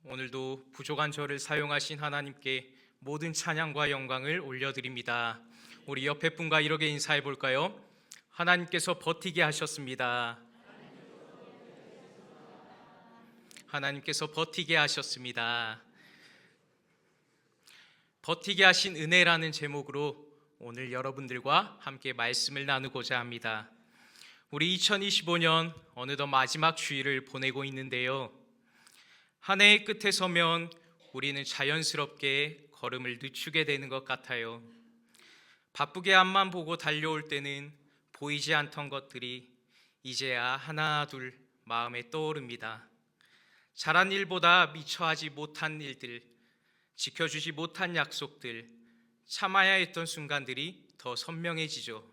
오늘도 부족한 저를 사용하신 하나님께 모든 찬양과 영광을 올려드립니다. 우리 옆에 분과 이렇게 인사해 볼까요? 하나님께서 버티게 하셨습니다. 하나님께서 버티게 하셨습니다. 버티게 하신 은혜라는 제목으로 오늘 여러분들과 함께 말씀을 나누고자 합니다. 우리 2025년 어느덧 마지막 주일을 보내고 있는데요. 한 해의 끝에 서면 우리는 자연스럽게 걸음을 늦추게 되는 것 같아요. 바쁘게 앞만 보고 달려올 때는 보이지 않던 것들이 이제야 하나 둘 마음에 떠오릅니다. 잘한 일보다 미처 하지 못한 일들, 지켜주지 못한 약속들, 참아야 했던 순간들이 더 선명해지죠.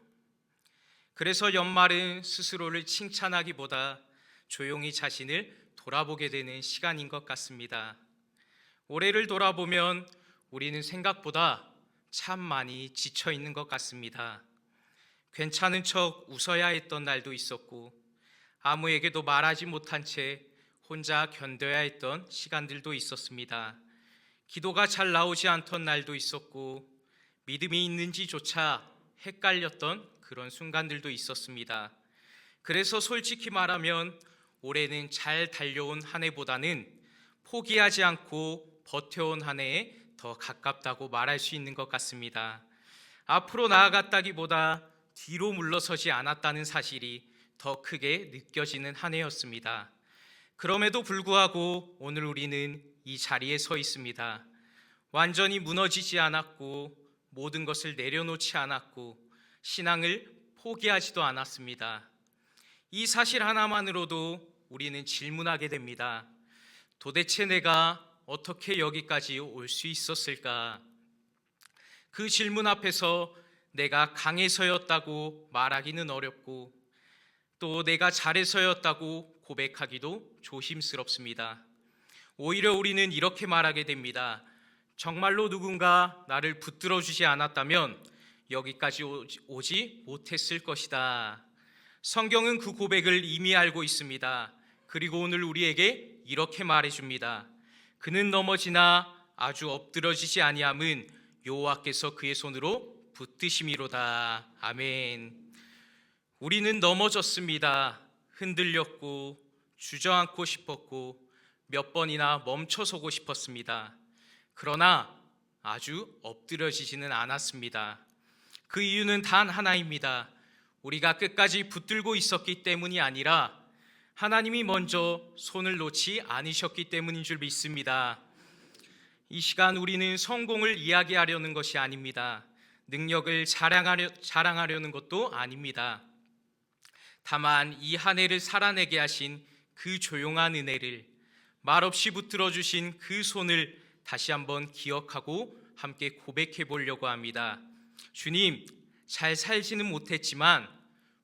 그래서 연말은 스스로를 칭찬하기보다 조용히 자신을 돌아보게 되는 시간인 것 같습니다. 올해를 돌아보면 우리는 생각보다 참 많이 지쳐 있는 것 같습니다. 괜찮은 척 웃어야 했던 날도 있었고, 아무에게도 말하지 못한 채 혼자 견뎌야 했던 시간들도 있었습니다. 기도가 잘 나오지 않던 날도 있었고, 믿음이 있는지조차 헷갈렸던 그런 순간들도 있었습니다. 그래서 솔직히 말하면 올해는 잘 달려온 한 해보다는 포기하지 않고 버텨온 한 해에 더 가깝다고 말할 수 있는 것 같습니다. 앞으로 나아갔다기보다 뒤로 물러서지 않았다는 사실이 더 크게 느껴지는 한 해였습니다. 그럼에도 불구하고 오늘 우리는 이 자리에 서 있습니다. 완전히 무너지지 않았고 모든 것을 내려놓지 않았고 신앙을 포기하지도 않았습니다. 이 사실 하나만으로도 우리는 질문하게 됩니다. 도대체 내가 어떻게 여기까지 올 수 있었을까? 그 질문 앞에서 내가 강해서였다고 말하기는 어렵고 또 내가 잘해서였다고 고백하기도 조심스럽습니다. 오히려 우리는 이렇게 말하게 됩니다. 정말로 누군가 나를 붙들어 주지 않았다면 여기까지 오지 못했을 것이다. 성경은 그 고백을 이미 알고 있습니다. 그리고 오늘 우리에게 이렇게 말해줍니다. 그는 넘어지나 아주 엎드러지지 아니함은 여호와께서 그의 손으로 붙드심이로다. 아멘. 우리는 넘어졌습니다. 흔들렸고 주저앉고 싶었고 몇 번이나 멈춰서고 싶었습니다. 그러나 아주 엎드러지지는 않았습니다. 그 이유는 단 하나입니다. 우리가 끝까지 붙들고 있었기 때문이 아니라 하나님이 먼저 손을 놓지 않으셨기 때문인 줄 믿습니다. 이 시간 우리는 성공을 이야기하려는 것이 아닙니다. 능력을 자랑하려는 것도 아닙니다. 다만 이 한 해를 살아내게 하신 그 조용한 은혜를, 말없이 붙들어 주신 그 손을 다시 한번 기억하고 함께 고백해 보려고 합니다. 주님, 잘 살지는 못했지만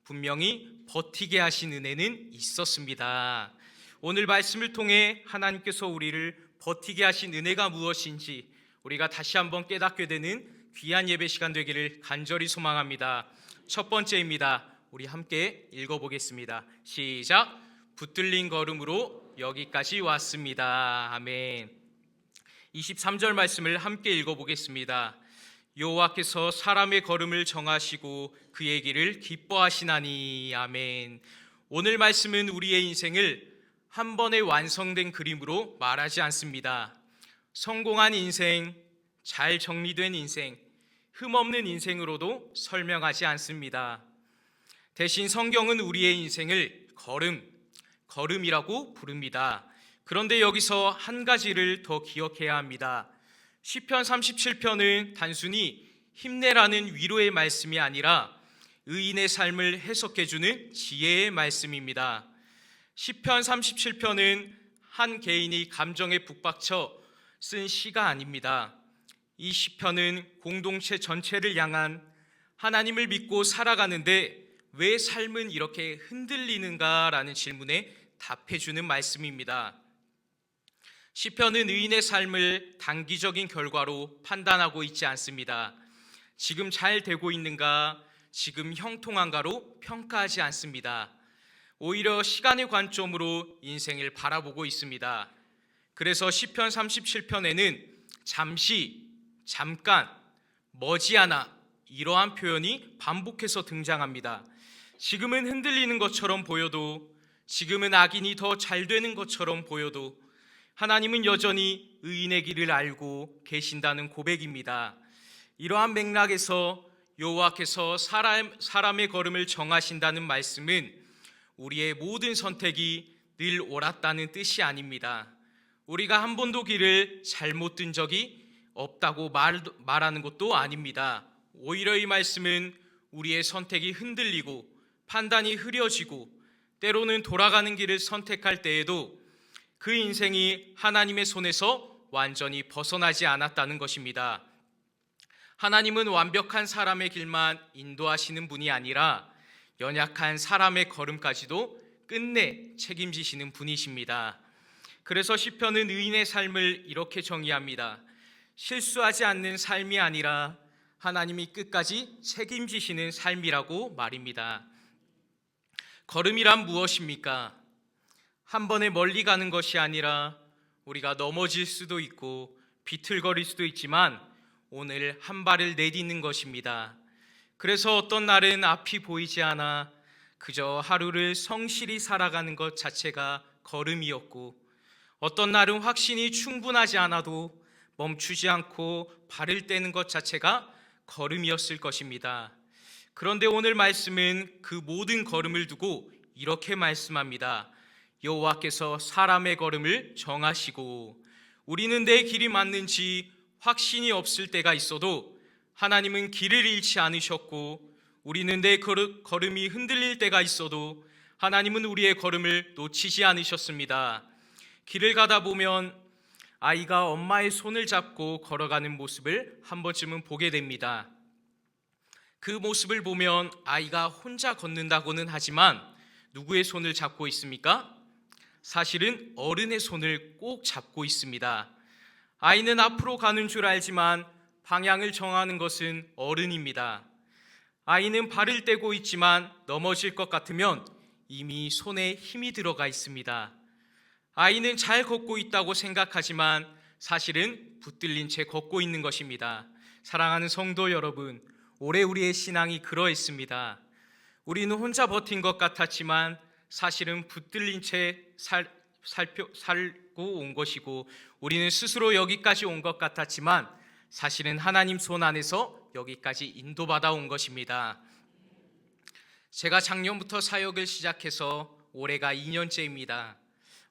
분명히 버티게 하신 은혜는 있었습니다. 오늘 말씀을 통해 하나님께서 우리를 버티게 하신 은혜가 무엇인지 우리가 다시 한번 깨닫게 되는 귀한 예배 시간 되기를 간절히 소망합니다. 첫 번째입니다. 우리 함께 읽어보겠습니다. 시작. 붙들린 걸음으로 여기까지 왔습니다. 아멘. 23절 말씀을 함께 읽어보겠습니다. 여호와께서 사람의 걸음을 정하시고 그의 길을 기뻐하시나니. 아멘. 오늘 말씀은 우리의 인생을 한 번에 완성된 그림으로 말하지 않습니다. 성공한 인생, 잘 정리된 인생, 흠없는 인생으로도 설명하지 않습니다. 대신 성경은 우리의 인생을 걸음이라고 부릅니다. 그런데 여기서 한 가지를 더 기억해야 합니다. 시편 37편은 단순히 힘내라는 위로의 말씀이 아니라 의인의 삶을 해석해주는 지혜의 말씀입니다. 시편 37편은 한 개인이 감정에 북받쳐 쓴 시가 아닙니다. 이 시편은 공동체 전체를 향한 하나님을 믿고 살아가는데 왜 삶은 이렇게 흔들리는가라는 질문에 답해주는 말씀입니다. 시편은 의인의 삶을 단기적인 결과로 판단하고 있지 않습니다. 지금 잘 되고 있는가, 지금 형통한가로 평가하지 않습니다. 오히려 시간의 관점으로 인생을 바라보고 있습니다. 그래서 시편 37편에는 잠시, 잠깐, 머지않아 이러한 표현이 반복해서 등장합니다. 지금은 흔들리는 것처럼 보여도, 지금은 악인이 더 잘 되는 것처럼 보여도 하나님은 여전히 의인의 길을 알고 계신다는 고백입니다. 이러한 맥락에서 여호와께서 사람의 걸음을 정하신다는 말씀은 우리의 모든 선택이 늘 옳았다는 뜻이 아닙니다. 우리가 한 번도 길을 잘못 든 적이 없다고 말하는 것도 아닙니다. 오히려 이 말씀은 우리의 선택이 흔들리고 판단이 흐려지고 때로는 돌아가는 길을 선택할 때에도 그 인생이 하나님의 손에서 완전히 벗어나지 않았다는 것입니다. 하나님은 완벽한 사람의 길만 인도하시는 분이 아니라 연약한 사람의 걸음까지도 끝내 책임지시는 분이십니다. 그래서 시편은 의인의 삶을 이렇게 정의합니다. 실수하지 않는 삶이 아니라 하나님이 끝까지 책임지시는 삶이라고 말입니다. 걸음이란 무엇입니까? 한 번에 멀리 가는 것이 아니라 우리가 넘어질 수도 있고 비틀거릴 수도 있지만 오늘 한 발을 내딛는 것입니다. 그래서 어떤 날은 앞이 보이지 않아 그저 하루를 성실히 살아가는 것 자체가 걸음이었고, 어떤 날은 확신이 충분하지 않아도 멈추지 않고 발을 떼는 것 자체가 걸음이었을 것입니다. 그런데 오늘 말씀은 그 모든 걸음을 두고 이렇게 말씀합니다. 여호와께서 사람의 걸음을 정하시고, 우리는 내 길이 맞는지 확신이 없을 때가 있어도 하나님은 길을 잃지 않으셨고, 우리는 내 걸음이 흔들릴 때가 있어도 하나님은 우리의 걸음을 놓치지 않으셨습니다. 길을 가다 보면 아이가 엄마의 손을 잡고 걸어가는 모습을 한 번쯤은 보게 됩니다. 그 모습을 보면 아이가 혼자 걷는다고는 하지만 누구의 손을 잡고 있습니까? 사실은 어른의 손을 꼭 잡고 있습니다. 아이는 앞으로 가는 줄 알지만 방향을 정하는 것은 어른입니다. 아이는 발을 떼고 있지만 넘어질 것 같으면 이미 손에 힘이 들어가 있습니다. 아이는 잘 걷고 있다고 생각하지만 사실은 붙들린 채 걷고 있는 것입니다. 사랑하는 성도 여러분, 올해 우리의 신앙이 그러했습니다. 우리는 혼자 버틴 것 같았지만 사실은 붙들린 채 살고 온 것이고, 우리는 스스로 여기까지 온 것 같았지만 사실은 하나님 손 안에서 여기까지 인도받아 온 것입니다. 제가 작년부터 사역을 시작해서 올해가 2년째입니다.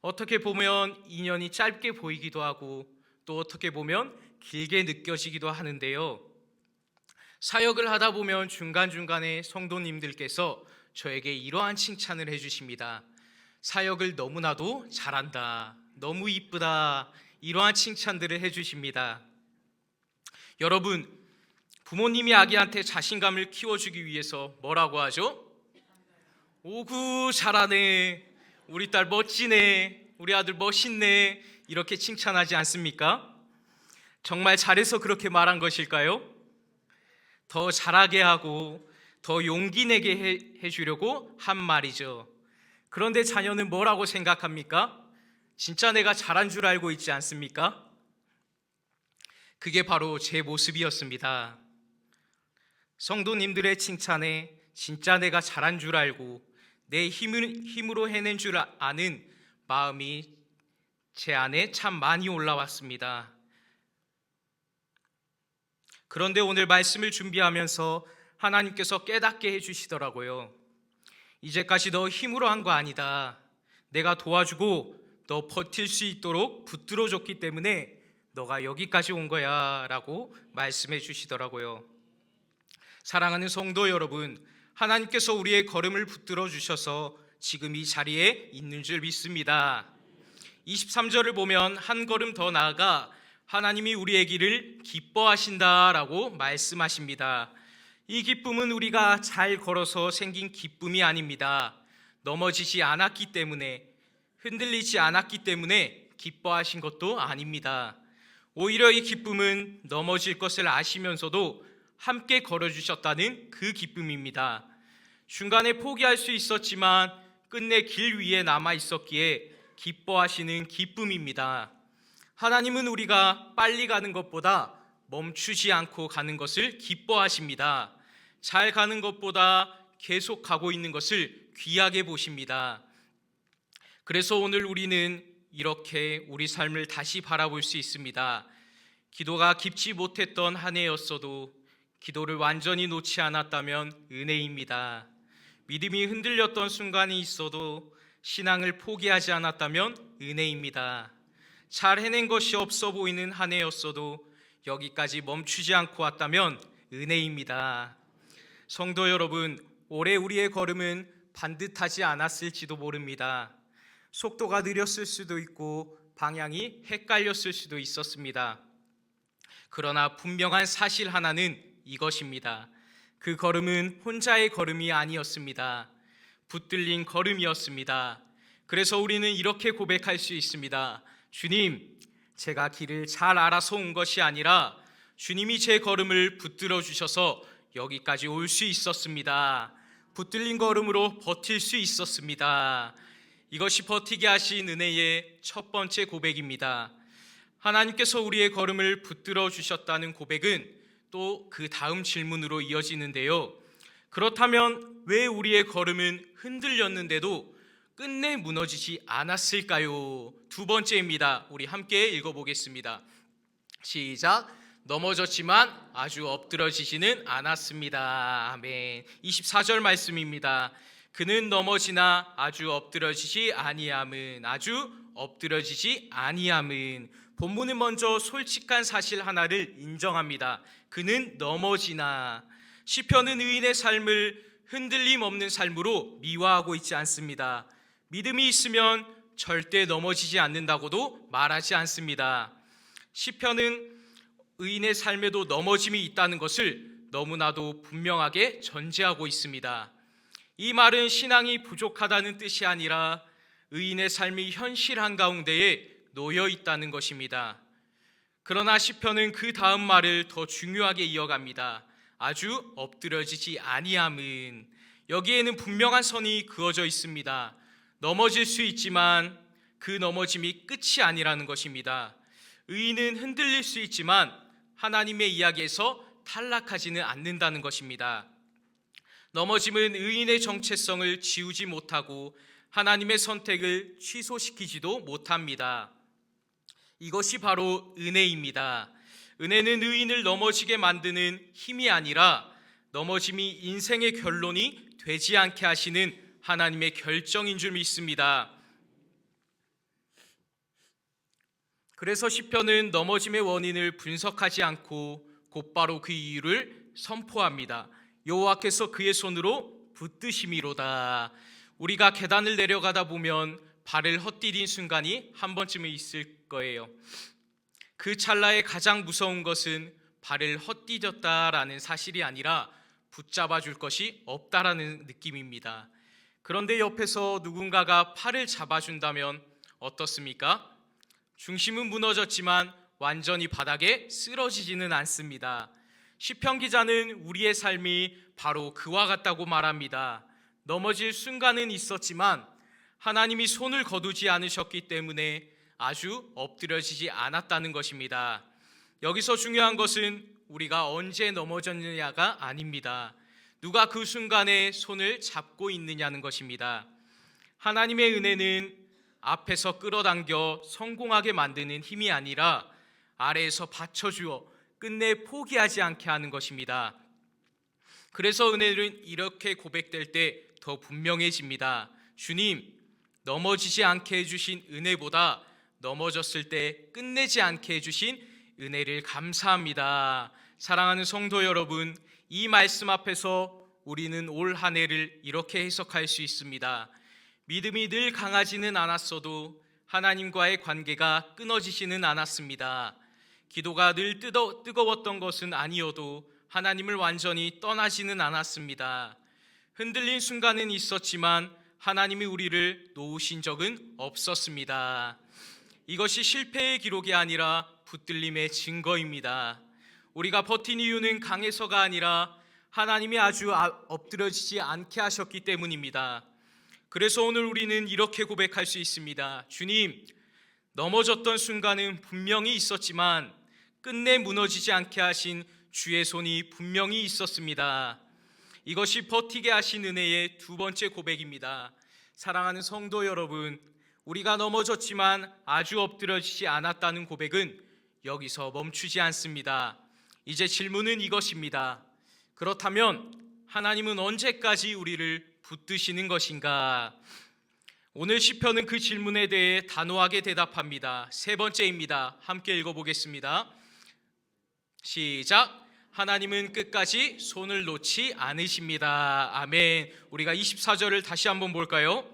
어떻게 보면 2년이 짧게 보이기도 하고 또 어떻게 보면 길게 느껴지기도 하는데요. 사역을 하다 보면 중간중간에 성도님들께서 저에게 이러한 칭찬을 해주십니다. 사역을 너무나도 잘한다, 너무 이쁘다, 이러한 칭찬들을 해주십니다. 여러분, 부모님이 아기한테 자신감을 키워주기 위해서 뭐라고 하죠? 오구 잘하네, 우리 딸 멋지네, 우리 아들 멋있네, 이렇게 칭찬하지 않습니까? 정말 잘해서 그렇게 말한 것일까요? 더 잘하게 하고 더 용기 내게 해주려고 한 말이죠. 그런데 자녀는 뭐라고 생각합니까? 진짜 내가 잘한 줄 알고 있지 않습니까? 그게 바로 제 모습이었습니다. 성도님들의 칭찬에 진짜 내가 잘한 줄 알고 내 힘으로 해낸 줄 아는 마음이 제 안에 참 많이 올라왔습니다. 그런데 오늘 말씀을 준비하면서 하나님께서 깨닫게 해주시더라고요. 이제까지 너 힘으로 한 거 아니다. 내가 도와주고 너 버틸 수 있도록 붙들어줬기 때문에 너가 여기까지 온 거야 라고 말씀해 주시더라고요. 사랑하는 성도 여러분, 하나님께서 우리의 걸음을 붙들어 주셔서 지금 이 자리에 있는 줄 믿습니다. 23절을 보면 한 걸음 더 나아가 하나님이 우리의 길을 기뻐하신다라고 말씀하십니다. 이 기쁨은 우리가 잘 걸어서 생긴 기쁨이 아닙니다. 넘어지지 않았기 때문에, 흔들리지 않았기 때문에 기뻐하신 것도 아닙니다. 오히려 이 기쁨은 넘어질 것을 아시면서도 함께 걸어주셨다는 그 기쁨입니다. 중간에 포기할 수 있었지만 끝내 길 위에 남아 있었기에 기뻐하시는 기쁨입니다. 하나님은 우리가 빨리 가는 것보다 멈추지 않고 가는 것을 기뻐하십니다. 잘 가는 것보다 계속 가고 있는 것을 귀하게 보십니다. 그래서 오늘 우리는 이렇게 우리 삶을 다시 바라볼 수 있습니다. 기도가 깊지 못했던 한 해였어도 기도를 완전히 놓지 않았다면 은혜입니다. 믿음이 흔들렸던 순간이 있어도 신앙을 포기하지 않았다면 은혜입니다. 잘 해낸 것이 없어 보이는 한 해였어도 여기까지 멈추지 않고 왔다면 은혜입니다. 성도 여러분, 올해 우리의 걸음은 반듯하지 않았을지도 모릅니다. 속도가 느렸을 수도 있고 방향이 헷갈렸을 수도 있었습니다. 그러나 분명한 사실 하나는 이것입니다. 그 걸음은 혼자의 걸음이 아니었습니다. 붙들린 걸음이었습니다. 그래서 우리는 이렇게 고백할 수 있습니다. 주님, 제가 길을 잘 알아서 온 것이 아니라 주님이 제 걸음을 붙들어 주셔서 여기까지 올 수 있었습니다. 붙들린 걸음으로 버틸 수 있었습니다. 이것이 버티게 하신 은혜의 첫 번째 고백입니다. 하나님께서 우리의 걸음을 붙들어 주셨다는 고백은 또 그 다음 질문으로 이어지는데요. 그렇다면 왜 우리의 걸음은 흔들렸는데도 끝내 무너지지 않았을까요? 두 번째입니다. 우리 함께 읽어보겠습니다. 시작. 넘어졌지만 아주 엎드러지지는 않았습니다. 아멘. 24절 말씀입니다. 그는 넘어지나 아주 엎드러지지 아니함은, 아주 엎드러지지 아니함은. 본문은 먼저 솔직한 사실 하나를 인정합니다. 그는 넘어지나. 시편은 의인의 삶을 흔들림 없는 삶으로 미화하고 있지 않습니다. 믿음이 있으면 절대 넘어지지 않는다고도 말하지 않습니다. 시편은 의인의 삶에도 넘어짐이 있다는 것을 너무나도 분명하게 전제하고 있습니다. 이 말은 신앙이 부족하다는 뜻이 아니라 의인의 삶이 현실 한가운데에 놓여 있다는 것입니다. 그러나 시편은 그 다음 말을 더 중요하게 이어갑니다. 아주 엎드러지지 아니함은. 여기에는 분명한 선이 그어져 있습니다. 넘어질 수 있지만 그 넘어짐이 끝이 아니라는 것입니다. 의인은 흔들릴 수 있지만 하나님의 이야기에서 탈락하지는 않는다는 것입니다. 넘어짐은 의인의 정체성을 지우지 못하고 하나님의 선택을 취소시키지도 못합니다. 이것이 바로 은혜입니다. 은혜는 의인을 넘어지게 만드는 힘이 아니라 넘어짐이 인생의 결론이 되지 않게 하시는 하나님의 결정인 줄 믿습니다. 그래서 시편은 넘어짐의 원인을 분석하지 않고 곧바로 그 이유를 선포합니다. 여호와께서 그의 손으로 붙드심이로다. 우리가 계단을 내려가다 보면 발을 헛디딘 순간이 한 번쯤은 있을 거예요. 그 찰나에 가장 무서운 것은 발을 헛디뎠다라는 사실이 아니라 붙잡아 줄 것이 없다라는 느낌입니다. 그런데 옆에서 누군가가 팔을 잡아준다면 어떻습니까? 중심은 무너졌지만 완전히 바닥에 쓰러지지는 않습니다. 시편 기자는 우리의 삶이 바로 그와 같다고 말합니다. 넘어질 순간은 있었지만 하나님이 손을 거두지 않으셨기 때문에 아주 엎드려지지 않았다는 것입니다. 여기서 중요한 것은 우리가 언제 넘어졌느냐가 아닙니다. 누가 그 순간에 손을 잡고 있느냐는 것입니다. 하나님의 은혜는 앞에서 끌어당겨 성공하게 만드는 힘이 아니라 아래에서 받쳐주어 끝내 포기하지 않게 하는 것입니다. 그래서 은혜는 이렇게 고백될 때 더 분명해집니다. 주님, 넘어지지 않게 해주신 은혜보다 넘어졌을 때 끝내지 않게 해주신 은혜를 감사합니다. 사랑하는 성도 여러분, 이 말씀 앞에서 우리는 올 한 해를 이렇게 해석할 수 있습니다. 믿음이 늘 강하지는 않았어도 하나님과의 관계가 끊어지지는 않았습니다. 기도가 늘 뜨거웠던 것은 아니어도 하나님을 완전히 떠나지는 않았습니다. 흔들린 순간은 있었지만 하나님이 우리를 놓으신 적은 없었습니다. 이것이 실패의 기록이 아니라 붙들림의 증거입니다. 우리가 버틴 이유는 강해서가 아니라 하나님이 아주 엎드려지지 않게 하셨기 때문입니다. 그래서 오늘 우리는 이렇게 고백할 수 있습니다. 주님, 넘어졌던 순간은 분명히 있었지만 끝내 무너지지 않게 하신 주의 손이 분명히 있었습니다. 이것이 버티게 하신 은혜의 두 번째 고백입니다. 사랑하는 성도 여러분, 우리가 넘어졌지만 아주 엎드러지지 않았다는 고백은 여기서 멈추지 않습니다. 이제 질문은 이것입니다. 그렇다면 하나님은 언제까지 우리를 붙드시는 것인가? 오늘 시편은 그 질문에 대해 단호하게 대답합니다. 세 번째입니다. 함께 읽어보겠습니다. 시작. 하나님은 끝까지 손을 놓지 않으십니다. 아멘. 우리가 24절을 다시 한번 볼까요?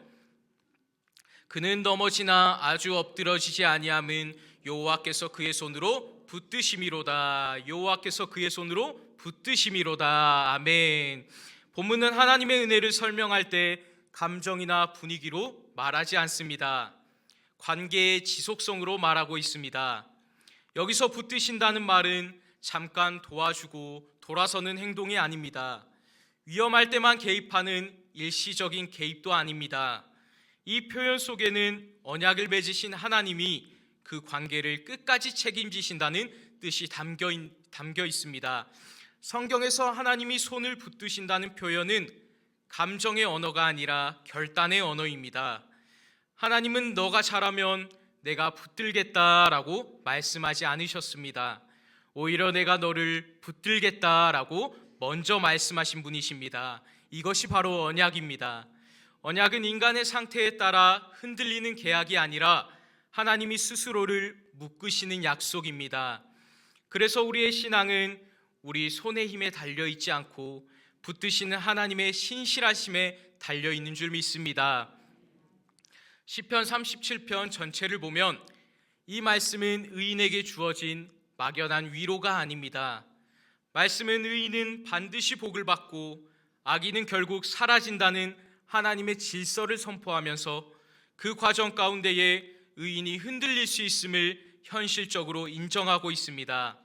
그는 넘어지나 아주 엎드러지지 아니함은 여호와께서 그의 손으로 붙드심이로다. 여호와께서 그의 손으로 붙드심이로다. 아멘. 본문은 하나님의 은혜를 설명할 때 감정이나 분위기로 말하지 않습니다. 관계의 지속성으로 말하고 있습니다. 여기서 붙드신다는 말은 잠깐 도와주고 돌아서는 행동이 아닙니다. 위험할 때만 개입하는 일시적인 개입도 아닙니다. 이 표현 속에는 언약을 맺으신 하나님이 그 관계를 끝까지 책임지신다는 뜻이 담겨 있습니다. 성경에서 하나님이 손을 붙드신다는 표현은 감정의 언어가 아니라 결단의 언어입니다. 하나님은 너가 잘하면 내가 붙들겠다라고 말씀하지 않으셨습니다. 오히려 내가 너를 붙들겠다라고 먼저 말씀하신 분이십니다. 이것이 바로 언약입니다. 언약은 인간의 상태에 따라 흔들리는 계약이 아니라 하나님이 스스로를 묶으시는 약속입니다. 그래서 우리의 신앙은 우리 손의 힘에 달려있지 않고 붙드시는 하나님의 신실하심에 달려있는 줄 믿습니다. 시편 37편 전체를 보면 이 말씀은 의인에게 주어진 막연한 위로가 아닙니다. 말씀은 의인은 반드시 복을 받고 악인은 결국 사라진다는 하나님의 질서를 선포하면서 그 과정 가운데에 의인이 흔들릴 수 있음을 현실적으로 인정하고 있습니다.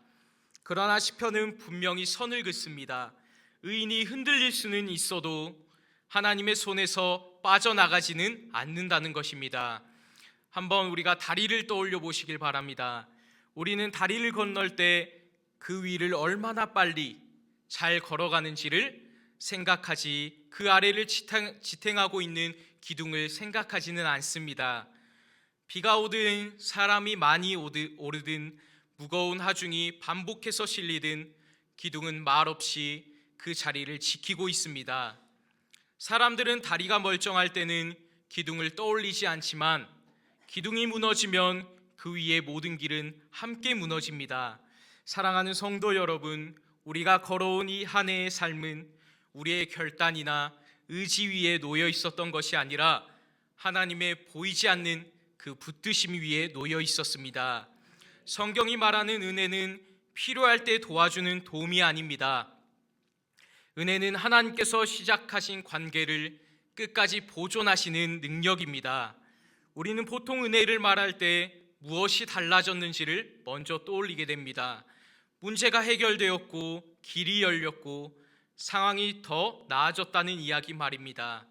그러나 시편은 분명히 선을 긋습니다. 의인이 흔들릴 수는 있어도 하나님의 손에서 빠져나가지는 않는다는 것입니다. 한번 우리가 다리를 떠올려 보시길 바랍니다. 우리는 다리를 건널 때 그 위를 얼마나 빨리 잘 걸어가는지를 생각하지 그 아래를 지탱하고 있는 기둥을 생각하지는 않습니다. 비가 오든 사람이 많이 오르든 무거운 하중이 반복해서 실리든 기둥은 말없이 그 자리를 지키고 있습니다. 사람들은 다리가 멀쩡할 때는 기둥을 떠올리지 않지만 기둥이 무너지면 그 위의 모든 길은 함께 무너집니다. 사랑하는 성도 여러분, 우리가 걸어온 이 한 해의 삶은 우리의 결단이나 의지 위에 놓여 있었던 것이 아니라 하나님의 보이지 않는 그 붙드심 위에 놓여 있었습니다. 성경이 말하는 은혜는 필요할 때 도와주는 도움이 아닙니다. 은혜는 하나님께서 시작하신 관계를 끝까지 보존하시는 능력입니다. 우리는 보통 은혜를 말할 때 무엇이 달라졌는지를 먼저 떠올리게 됩니다. 문제가 해결되었고 길이 열렸고 상황이 더 나아졌다는 이야기 말입니다.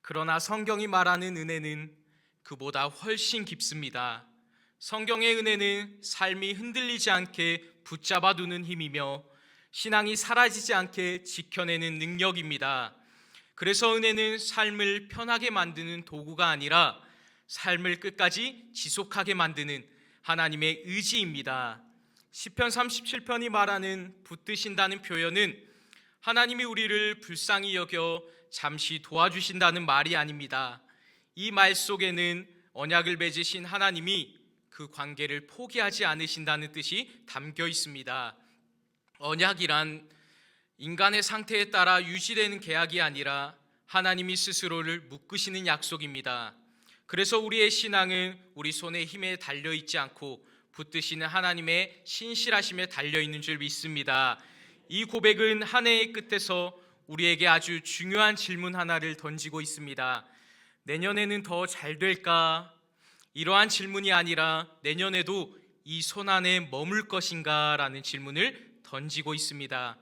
그러나 성경이 말하는 은혜는 그보다 훨씬 깊습니다. 성경의 은혜는 삶이 흔들리지 않게 붙잡아두는 힘이며 신앙이 사라지지 않게 지켜내는 능력입니다. 그래서 은혜는 삶을 편하게 만드는 도구가 아니라 삶을 끝까지 지속하게 만드는 하나님의 의지입니다. 시편 37편이 말하는 붙드신다는 표현은 하나님이 우리를 불쌍히 여겨 잠시 도와주신다는 말이 아닙니다. 이 말 속에는 언약을 맺으신 하나님이 그 관계를 포기하지 않으신다는 뜻이 담겨 있습니다. 언약이란 인간의 상태에 따라 유지되는 계약이 아니라 하나님이 스스로를 묶으시는 약속입니다. 그래서 우리의 신앙은 우리 손의 힘에 달려있지 않고 붙드시는 하나님의 신실하심에 달려있는 줄 믿습니다. 이 고백은 한 해의 끝에서 우리에게 아주 중요한 질문 하나를 던지고 있습니다. 내년에는 더 잘 될까? 이러한 질문이 아니라 내년에도 이 손 안에 머물 것인가? 라는 질문을 던지고 있습니다.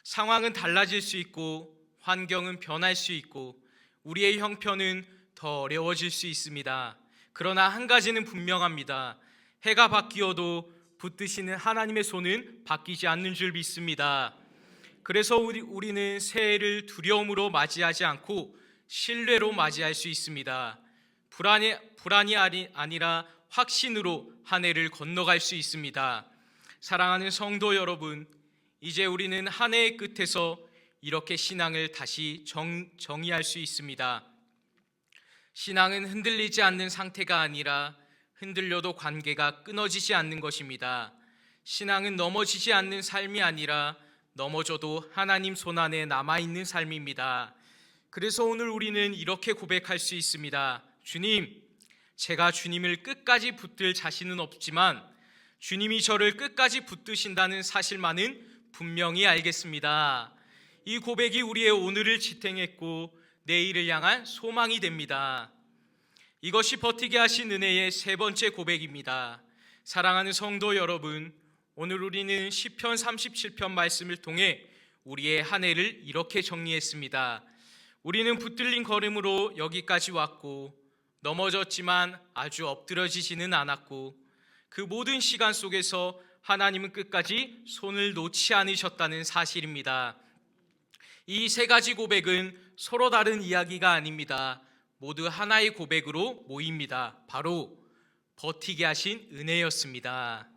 상황은 달라질 수 있고 환경은 변할 수 있고 우리의 형편은 더 어려워질 수 있습니다. 그러나 한 가지는 분명합니다. 해가 바뀌어도 붙드시는 하나님의 손은 바뀌지 않는 줄 믿습니다. 그래서 우리는 새해를 두려움으로 맞이하지 않고 신뢰로 맞이할 수 있습니다. 불안이 아니라 확신으로 한 해를 건너갈 수 있습니다. 사랑하는 성도 여러분, 이제 우리는 한 해의 끝에서 이렇게 신앙을 다시 정의할 수 있습니다. 신앙은 흔들리지 않는 상태가 아니라 흔들려도 관계가 끊어지지 않는 것입니다. 신앙은 넘어지지 않는 삶이 아니라 넘어져도 하나님 손안에 남아있는 삶입니다. 그래서 오늘 우리는 이렇게 고백할 수 있습니다. 주님, 제가 주님을 끝까지 붙들 자신은 없지만 주님이 저를 끝까지 붙드신다는 사실만은 분명히 알겠습니다. 이 고백이 우리의 오늘을 지탱했고 내일을 향한 소망이 됩니다. 이것이 버티게 하신 은혜의 세 번째 고백입니다. 사랑하는 성도 여러분, 오늘 우리는 시편 37편 말씀을 통해 우리의 한 해를 이렇게 정리했습니다. 우리는 붙들린 걸음으로 여기까지 왔고 넘어졌지만 아주 엎드러지지는 않았고 그 모든 시간 속에서 하나님은 끝까지 손을 놓지 않으셨다는 사실입니다. 이 세 가지 고백은 서로 다른 이야기가 아닙니다. 모두 하나의 고백으로 모입니다. 바로 버티게 하신 은혜였습니다.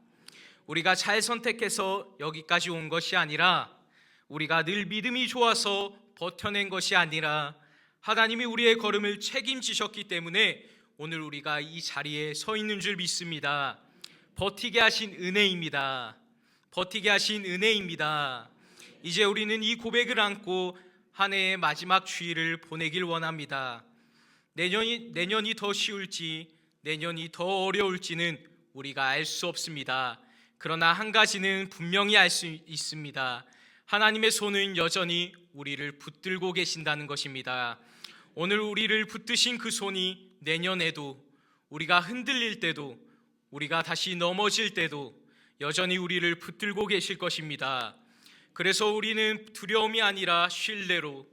우리가 잘 선택해서 여기까지 온 것이 아니라, 우리가 늘 믿음이 좋아서 버텨낸 것이 아니라 하나님이 우리의 걸음을 책임지셨기 때문에 오늘 우리가 이 자리에 서 있는 줄 믿습니다. 버티게 하신 은혜입니다. 버티게 하신 은혜입니다. 이제 우리는 이 고백을 안고 한 해의 마지막 주일을 보내길 원합니다. 내년이 더 쉬울지 내년이 더 어려울지는 우리가 알 수 없습니다. 그러나 한 가지는 분명히 알 수 있습니다. 하나님의 손은 여전히 우리를 붙들고 계신다는 것입니다. 오늘 우리를 붙드신 그 손이 내년에도, 우리가 흔들릴 때도, 우리가 다시 넘어질 때도 여전히 우리를 붙들고 계실 것입니다. 그래서 우리는 두려움이 아니라 신뢰로,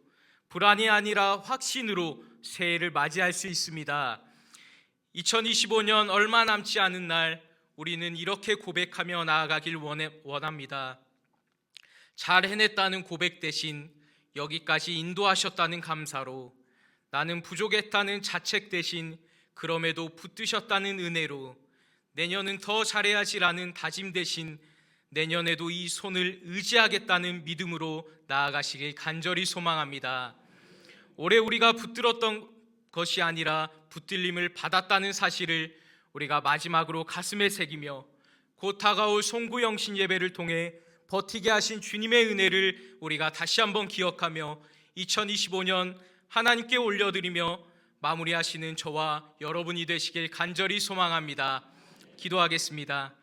불안이 아니라 확신으로 새해를 맞이할 수 있습니다. 2025년 얼마 남지 않은 날, 우리는 이렇게 고백하며 나아가길 원합니다. 잘 해냈다는 고백 대신 여기까지 인도하셨다는 감사로, 나는 부족했다는 자책 대신 그럼에도 붙드셨다는 은혜로, 내년은 더 잘해야지라는 다짐 대신 내년에도 이 손을 의지하겠다는 믿음으로 나아가시길 간절히 소망합니다. 올해 우리가 붙들었던 것이 아니라 붙들림을 받았다는 사실을 우리가 마지막으로 가슴에 새기며 곧 다가올 송구영신 예배를 통해 버티게 하신 주님의 은혜를 우리가 다시 한번 기억하며 2025년 하나님께 올려드리며 마무리하시는 저와 여러분이 되시길 간절히 소망합니다. 기도하겠습니다.